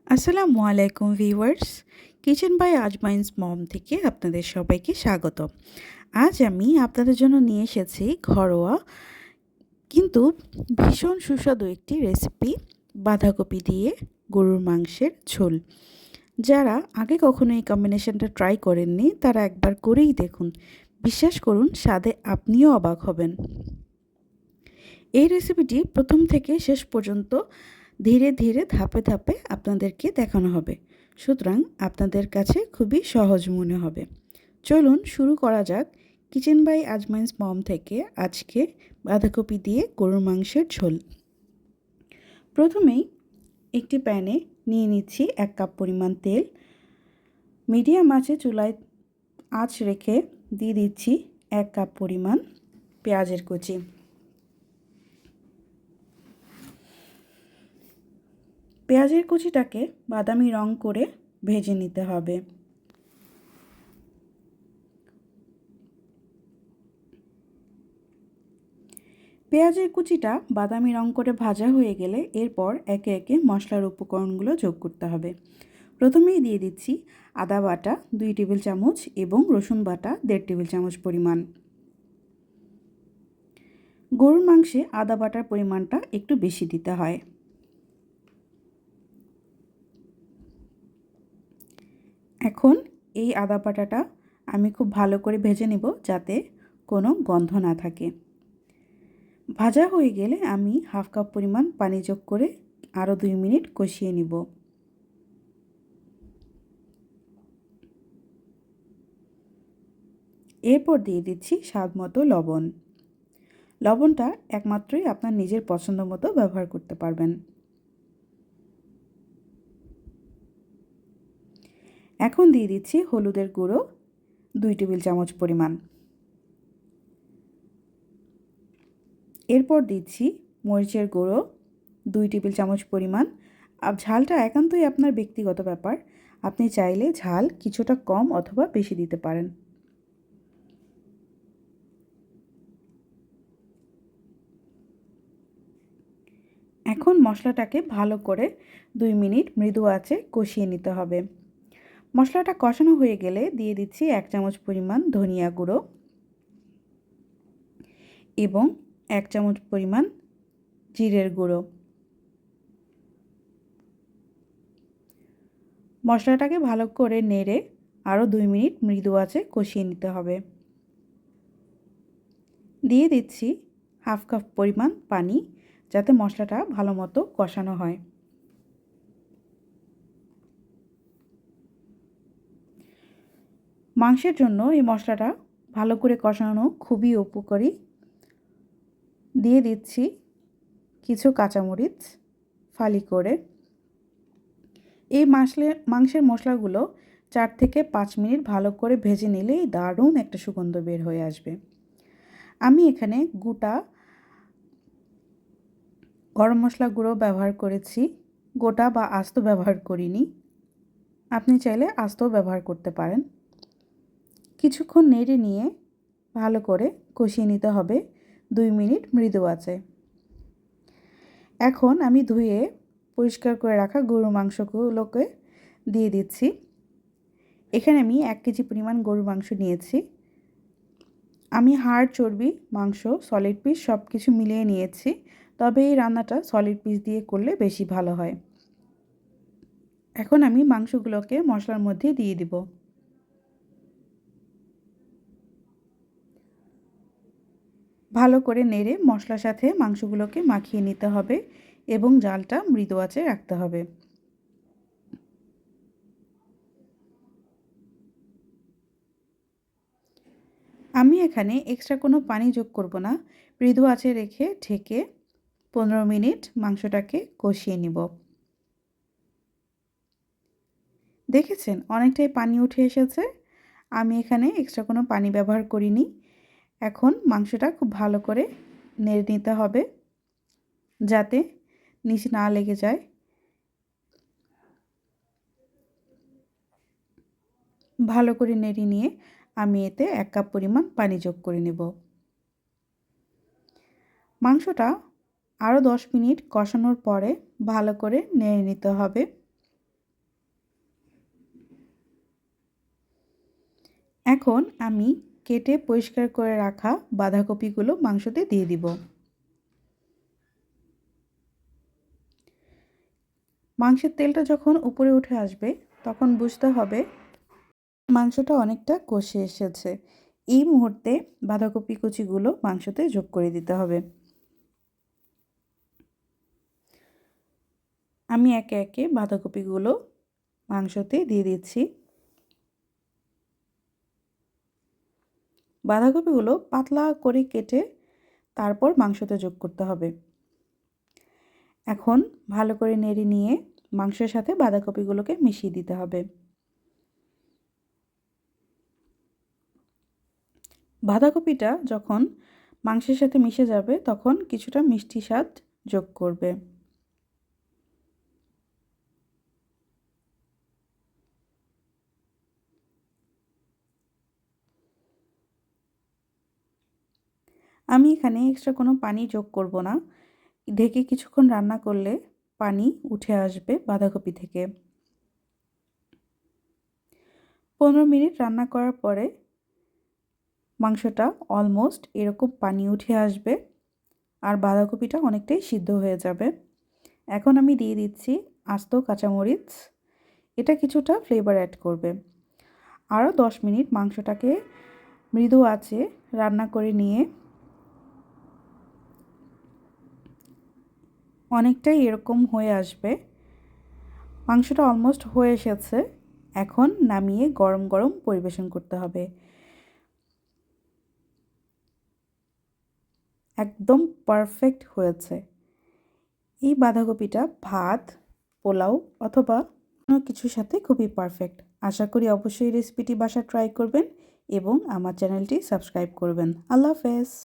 আসসালামু আলাইকুম viewers, kitchen by আজমাইন্স মম থেকে আপনাদের সবাইকে স্বাগত। আজ আমি আপনাদের জন্য নিয়ে এসেছি ঘরোয়া কিন্তু ভীষণ সুস্বাদু একটি রেসিপি, বাঁধাকপি দিয়ে গরুর মাংসের ঝোল। যারা আগে কখনো এই কম্বিনেশনটা ট্রাই করেননি তারা একবার করেই দেখুন, বিশ্বাস করুন স্বাদে আপনিও অবাক হবেন। এই রেসিপিটি প্রথম থেকে শেষ পর্যন্ত ধীরে ধীরে ধাপে ধাপে আপনাদেরকে দেখানো হবে, সুতরাং আপনাদের কাছে খুবই সহজ মনে হবে। চলুন শুরু করা যাক কিচেন বাই আজমাইন্স মম থেকে আজকে বাঁধাকপি দিয়ে গরুর মাংসের ঝোল। প্রথমেই একটি প্যানে নিয়ে নিচ্ছি 1 কাপ পরিমাণ তেল। মিডিয়াম আঁচে চুলায় আঁচ রেখে দিয়ে দিচ্ছি 1 কাপ পরিমাণ পেঁয়াজের কুচি। পেঁয়াজের কুচিটাকে বাদামি রং করে ভেজে নিতে হবে। পেঁয়াজের কুচিটা বাদামি রং করে ভাজা হয়ে গেলে এরপর একে একে মশলার উপকরণগুলো যোগ করতে হবে। প্রথমেই দিয়ে দিচ্ছি আদা বাটা 2 টেবিল চামচ এবং রসুন বাটা 1.5 টেবিল চামচ পরিমাণ। গরুর মাংসে আদা বাটার পরিমাণটা একটু বেশি দিতে হয়। এখন এই আদা বাটাটা আমি খুব ভালো করে ভেজে নেব যাতে কোনো গন্ধ না থাকে। ভাজা হয়ে গেলে আমি 1/2 কাপ পরিমাণ পানি যোগ করে আরও 2 মিনিট কষিয়ে নিব। এরপর দিয়ে দিচ্ছি স্বাদ মতো লবণ। লবণটা একমাত্রই আপনার নিজের পছন্দ মতো ব্যবহার করতে পারবেন। এখন দিয়ে দিচ্ছি হলুদের গুঁড়ো 2 টেবিল চামচ পরিমাণ। এরপর দিচ্ছি মরিচের গুঁড়ো 2 টেবিল চামচ পরিমাণ। আর ঝালটা একান্তই আপনার ব্যক্তিগত ব্যাপার, আপনি চাইলে ঝাল কিছুটা কম অথবা বেশি দিতে পারেন। এখন মশলাটাকে ভালো করে 2 মিনিট মৃদু আঁচে কষিয়ে নিতে হবে। মশলাটা কষানো হয়ে গেলে দিয়ে দিচ্ছি 1 চামচ পরিমাণ ধনিয়া গুঁড়ো এবং 1 চামচ পরিমাণ জিরের গুঁড়ো। মশলাটাকে ভালো করে নেড়ে আরও 2 মিনিট মৃদু আঁচে কষিয়ে নিতে হবে। দিয়ে দিচ্ছি 1/2 কাপ পরিমাণ পানি যাতে মশলাটা ভালো মতো কষানো হয়। মাংসের জন্য এই মশলাটা ভালো করে কষানো খুবই উপকারী। দিয়ে দিচ্ছি কিছু কাঁচামরিচ ফালি করে। এই মাংসের মশলাগুলো 4 থেকে 5 মিনিট ভালো করে ভেজে নিলেই দারুণ একটা সুগন্ধ বের হয়ে আসবে। আমি এখানে গোটা গরম মশলা গুঁড়ো ব্যবহার করেছি, গোটা বা আস্ত ব্যবহার করিনি। আপনি চাইলে আস্তও ব্যবহার করতে পারেন। কিছুক্ষণ নেড়ে নিয়ে ভালো করে কষিয়ে নিতে হবে 2 মিনিট মৃদু আঁচে। এখন আমি ধুয়ে পরিষ্কার করে রাখা গরুর মাংসগুলোকে দিয়ে দিচ্ছি। এখানে আমি 1 কেজি পরিমাণ গরুর মাংস নিয়েছি। আমি হাড়, চর্বি, মাংস, সলিড পিস সব কিছু মিলিয়ে নিয়েছি, তবে এই রান্নাটা সলিড পিস দিয়ে করলে বেশি ভালো হয়। এখন আমি মাংসগুলোকে মশলার মধ্যে দিয়ে দিব। ভালো করে নেড়ে মশলার সাথে মাংসগুলোকে মাখিয়ে নিতে হবে এবং জালটা মৃদু আঁচে রাখতে হবে। আমি এখানে এক্সট্রা কোনো পানি যোগ করব না, মৃদু আঁচে রেখে ঢেকে 15 মিনিট মাংসটাকে কষিয়ে নিব। দেখেছেন অনেকটাই পানি উঠে এসেছে। আমি এখানে এক্সট্রা কোনো পানি ব্যবহার করিনি। এখন মাংসটা খুব ভালো করে নেড়ে নিতে হবে যাতে নিচে না লেগে যায়। ভালো করে নেড়ে নিয়ে আমি এতে 1 কাপ পরিমাণ পানি যোগ করে নেব। মাংসটা আরও 10 মিনিট কষানোর পরে ভালো করে নেড়ে নিতে হবে। এখন আমি কেটে পরিষ্কার করে রাখা বাঁধাকপিগুলো মাংসতে দিয়ে দিব। মাংসের তেলটা যখন উপরে উঠে আসবে তখন বুঝতে হবে মাংসটা অনেকটা কষে এসেছে। এই মুহূর্তে বাঁধাকপি কুচিগুলো মাংসতে যোগ করে দিতে হবে। আমি একে একে বাঁধাকপিগুলো মাংসতে দিয়ে দিচ্ছি। বাঁধাকপিগুলো পাতলা করে কেটে তারপর মাংসতে যোগ করতে হবে। এখন ভালো করে নেড়ে নিয়ে মাংসের সাথে বাঁধাকপিগুলোকে মিশিয়ে দিতে হবে। বাঁধাকপিটা যখন মাংসের সাথে মিশে যাবে তখন কিছুটা মিষ্টি স্বাদ যোগ করবে। আমি এখানে এক্সট্রা কোনো পানি যোগ করব না। ঢেকে কিছুক্ষণ রান্না করলে পানি উঠে আসবে বাঁধাকপি থেকে। 15 মিনিট রান্না করার পরে মাংসটা অলমোস্ট এরকম পানি উঠে আসবে আর বাঁধাকপিটা অনেকটাই সিদ্ধ হয়ে যাবে। এখন আমি দিয়ে দিচ্ছি আস্ত কাঁচামরিচ। এটা কিছুটা ফ্লেভার অ্যাড করবে। আরও 10 মিনিট মাংসটাকে মৃদু আঁচে রান্না করে নিয়ে অনেকটাই এরকম হয়ে আসবে। মাংসটা অলমোস্ট হয়ে এসেছে। এখন নামিয়ে গরম গরম পরিবেশন করতে হবে। একদম পারফেক্ট হয়েছে। এই বাঁধাকপিটা ভাত, পোলাও অথবা কোনো কিছুর সাথে খুবই পারফেক্ট। আশা করি অবশ্যই রেসিপিটি বাসায় ট্রাই করবেন এবং আমার চ্যানেলটি সাবস্ক্রাইব করবেন। আল্লাহ হাফেজ।